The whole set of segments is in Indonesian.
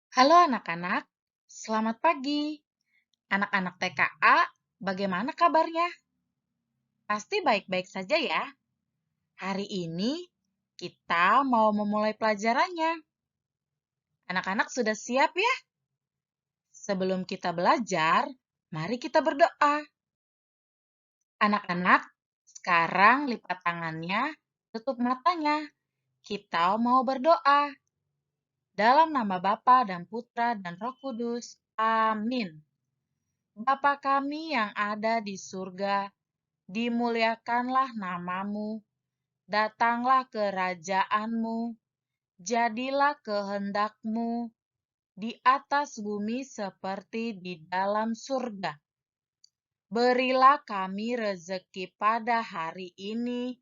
Halo anak-anak, selamat pagi. Anak-anak TKA, bagaimana kabarnya? Pasti baik-baik saja ya. Hari ini kita mau memulai pelajarannya. Anak-anak sudah siap ya? Sebelum kita belajar, mari kita berdoa. Anak-anak, sekarang lipat tangannya, tutup matanya. Kita mau berdoa. Dalam nama Bapa dan Putra dan Roh Kudus. Amin. Bapa kami yang ada di surga, dimuliakanlah namamu, datanglah kerajaanmu, jadilah kehendakmu di atas bumi seperti di dalam surga. Berilah kami rezeki pada hari ini,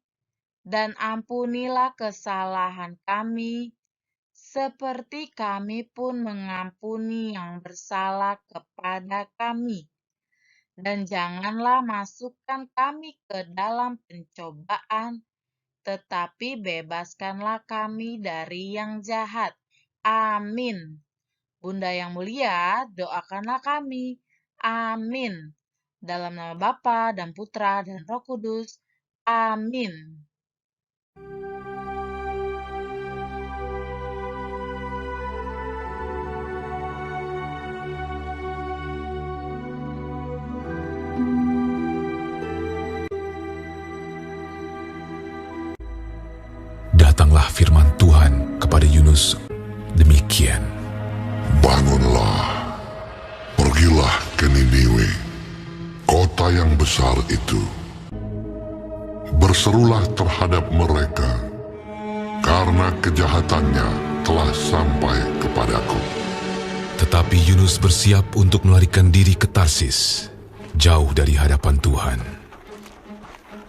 dan ampunilah kesalahan kami, seperti kami pun mengampuni yang bersalah kepada kami. Dan janganlah masukkan kami ke dalam pencobaan, tetapi bebaskanlah kami dari yang jahat. Amin. Bunda yang mulia, doakanlah kami. Amin. Dalam nama Bapa dan Putra dan Roh Kudus. Amin. Datanglah firman Tuhan kepada Yunus demikian. Bangunlah, pergilah ke Niniwe, kota yang besar itu. Berserulah terhadap mereka, karena kejahatannya telah sampai kepadaku. Tetapi Yunus bersiap untuk melarikan diri ke Tarsis, jauh dari hadapan Tuhan.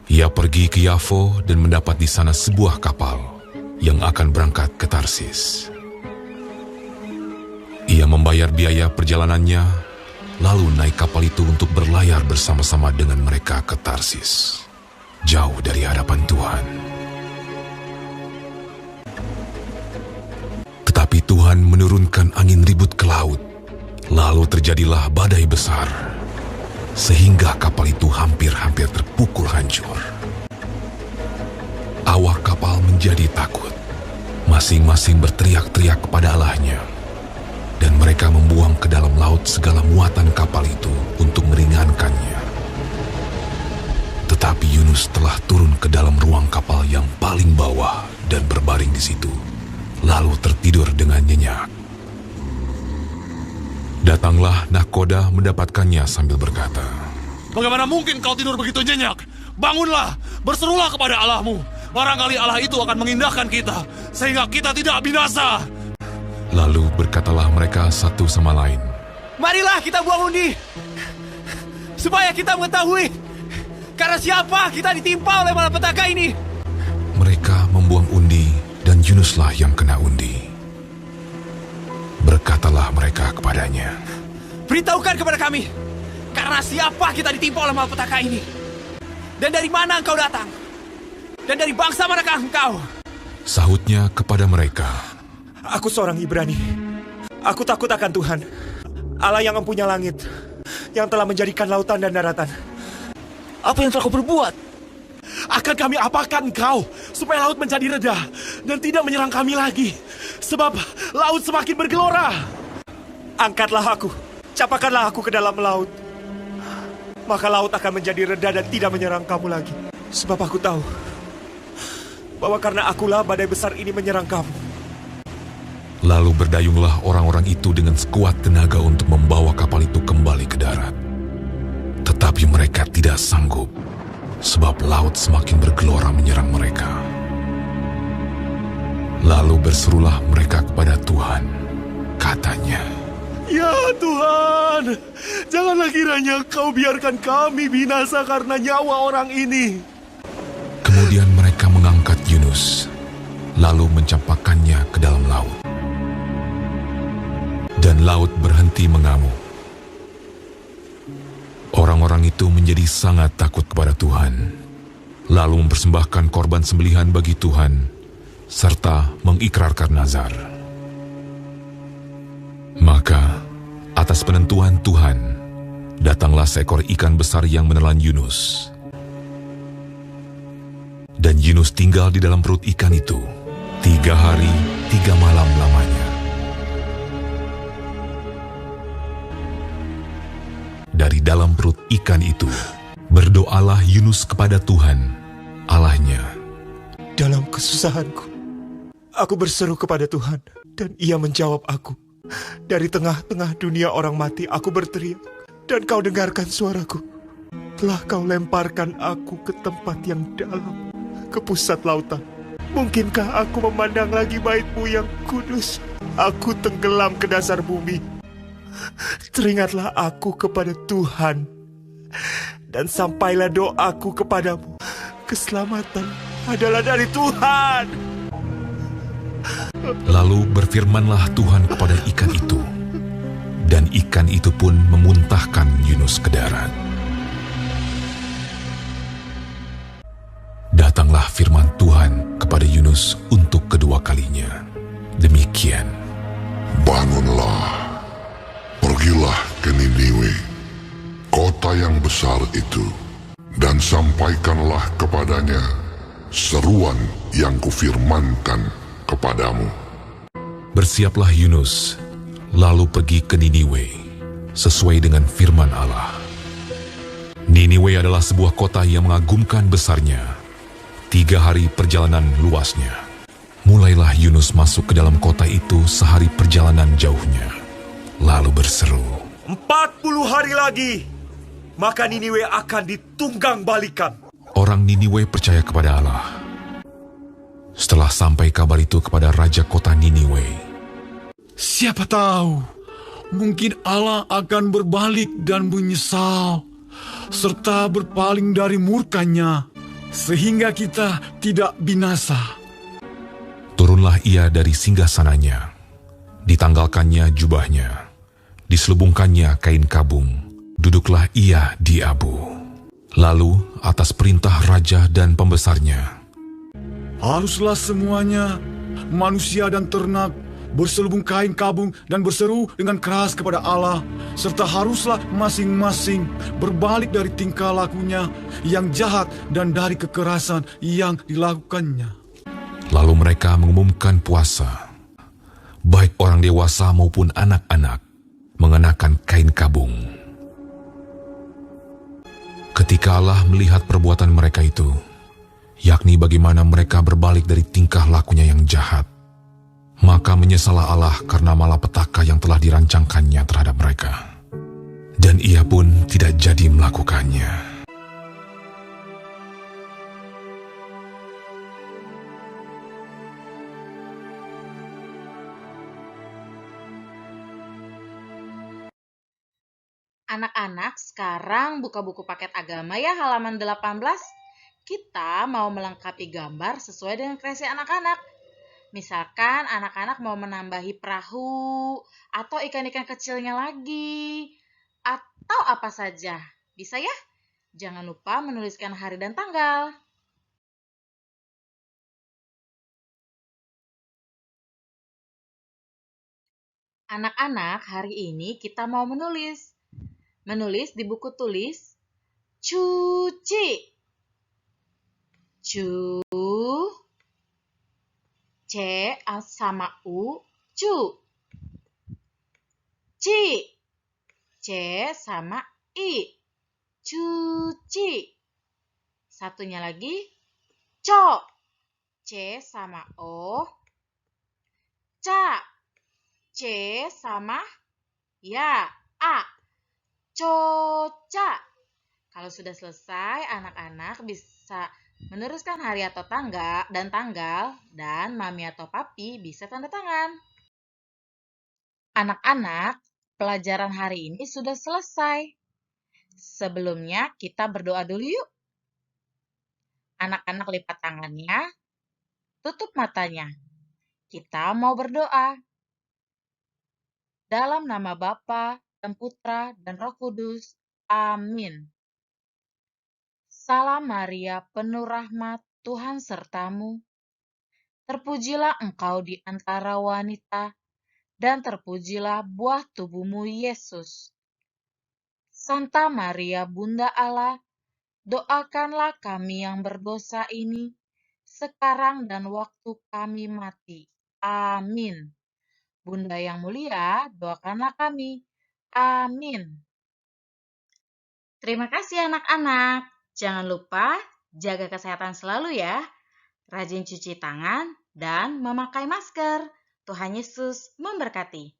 Ia pergi ke Yafo dan mendapat di sana sebuah kapal yang akan berangkat ke Tarsis. Ia membayar biaya perjalanannya, lalu naik kapal itu untuk berlayar bersama-sama dengan mereka ke Tarsis, jauh dari hadapan Tuhan. Tetapi Tuhan menurunkan angin ribut ke laut, lalu terjadilah badai besar, sehingga kapal itu hampir-hampir terpukul hancur. Awak kapal menjadi takut, masing-masing berteriak-teriak kepada Allahnya, dan mereka membuang ke dalam laut segala muatan kapal itu untuk meringankannya. Tetapi Yunus telah turun ke dalam ruang kapal yang paling bawah dan berbaring di situ, lalu tertidur dengan nyenyak. Datanglah nahkoda mendapatkannya sambil berkata, "Bagaimana mungkin kau tidur begitu nyenyak? Bangunlah, berserulah kepada Allahmu. Barangkali Allah itu akan mengindahkan kita, sehingga kita tidak binasa." Lalu berkatalah mereka satu sama lain, "Marilah kita buang undi, supaya kita mengetahui karena siapa kita ditimpa oleh malapetaka ini." Mereka membuang undi dan Yunuslah yang kena undi. Berkatalah mereka kepadanya, "Beritahukan kepada kami, karena siapa kita ditimpa oleh malapetaka ini? Dan dari mana engkau datang? Dan dari bangsa manakah engkau?" Sahutnya kepada mereka, "Aku seorang Ibrani. Aku takut akan Tuhan, Allah yang mempunyai langit, yang telah menjadikan lautan dan daratan." Apa yang telah kau berbuat? Akan kami apakan engkau, supaya laut menjadi reda dan tidak menyerang kami lagi? Sebab laut semakin bergelora. "Angkatlah aku, capakanlah aku ke dalam laut. Maka laut akan menjadi reda dan tidak menyerang kamu lagi. Sebab aku tahu bahwa karena akulah badai besar ini menyerang kamu." Lalu berdayunglah orang-orang itu dengan sekuat tenaga untuk membawa kapal itu kembali ke darat. Tetapi mereka tidak sanggup, sebab laut semakin bergelora menyerang mereka. Lalu berserulah mereka kepada Tuhan, katanya, Ya Tuhan, janganlah kiranya kau biarkan kami binasa karena nyawa orang ini. Kemudian mereka mengangkat Yunus, lalu mencampakkannya ke dalam laut. Dan laut berhenti mengamuk. Orang-orang itu menjadi sangat takut kepada Tuhan, lalu mempersembahkan korban sembelihan bagi Tuhan, serta mengikrarkan nazar. Atas penentuan Tuhan, datanglah seekor ikan besar yang menelan Yunus. Dan Yunus tinggal di dalam perut ikan itu 3 hari 3 malam lamanya. Dari dalam perut ikan itu, berdoalah Yunus kepada Tuhan, Allahnya. Dalam kesusahanku, aku berseru kepada Tuhan, dan Ia menjawab aku. Dari tengah-tengah dunia orang mati, aku berteriak, dan Kau dengarkan suaraku. Telah Kau lemparkan aku ke tempat yang dalam, ke pusat lautan. Mungkinkah aku memandang lagi bait-Mu yang kudus? Aku tenggelam ke dasar bumi. Teringatlah aku kepada Tuhan, dan sampailah doaku kepadamu. Keselamatan adalah dari Tuhan. Lalu berfirmanlah Tuhan kepada ikan itu, dan ikan itu pun memuntahkan Yunus ke darat. Datanglah firman Tuhan kepada Yunus untuk kedua kalinya. Demikian. Bangunlah, pergilah ke Niniwe, kota yang besar itu, dan sampaikanlah kepadanya seruan yang kufirmankan kepadamu. Bersiaplah Yunus, lalu pergi ke Niniwe, sesuai dengan firman Allah. Niniwe adalah sebuah kota yang mengagumkan besarnya. 3 hari perjalanan luasnya. Mulailah Yunus masuk ke dalam kota itu sehari perjalanan jauhnya. Lalu berseru, 40 hari lagi, maka Niniwe akan ditunggang balikan. orang Niniwe percaya kepada Allah. Setelah sampai kabar itu kepada raja kota Niniwe, Siapa tahu, mungkin Allah akan berbalik dan menyesal, serta berpaling dari murkanya, sehingga kita tidak binasa. turunlah ia dari singgasananya, ditanggalkannya jubahnya, diselubungkannya kain kabung, duduklah ia di abu. Lalu atas perintah raja dan pembesarnya, Haruslah semuanya, manusia dan ternak, berselubung kain kabung dan berseru dengan keras kepada Allah, serta haruslah masing-masing berbalik dari tingkah lakunya yang jahat dan dari kekerasan yang dilakukannya. lalu mereka mengumumkan puasa. Baik orang dewasa maupun anak-anak mengenakan kain kabung. Ketika Allah melihat perbuatan mereka itu, yakni bagaimana mereka berbalik dari tingkah lakunya yang jahat, maka menyesallah Allah karena malapetaka yang telah dirancangkannya terhadap mereka. Dan ia pun tidak jadi melakukannya. Anak-anak, sekarang buka buku paket agama ya halaman 18. Kita mau melengkapi gambar sesuai dengan kreasi anak-anak. Misalkan anak-anak mau menambahi perahu atau ikan-ikan kecilnya lagi. Atau apa saja. Bisa ya? Jangan lupa menuliskan hari dan tanggal. Anak-anak, hari ini kita mau menulis. Menulis di buku tulis cuci. Cu, C sama U, cu. Ci, C sama I, cuci. Satunya lagi, co, C sama O, ca, C sama ya, A, coca. Kalau sudah selesai, anak-anak bisa meneruskan hari atau tanggal dan mami atau papi bisa tanda tangan. Anak-anak, pelajaran hari ini sudah selesai. Sebelumnya kita berdoa dulu yuk. Anak-anak lipat tangannya, tutup matanya. Kita mau berdoa. Dalam nama Bapa dan Putra dan Roh Kudus. Amin. Salam Maria, penuh rahmat, Tuhan sertamu. Terpujilah engkau di antara wanita, dan terpujilah buah tubuhmu, Yesus. Santa Maria, Bunda Allah, doakanlah kami yang berdosa ini, sekarang dan waktu kami mati. Amin. Bunda yang mulia, doakanlah kami. Amin. Terima kasih anak-anak. Jangan lupa jaga kesehatan selalu ya. Rajin cuci tangan dan memakai masker. Tuhan Yesus memberkati.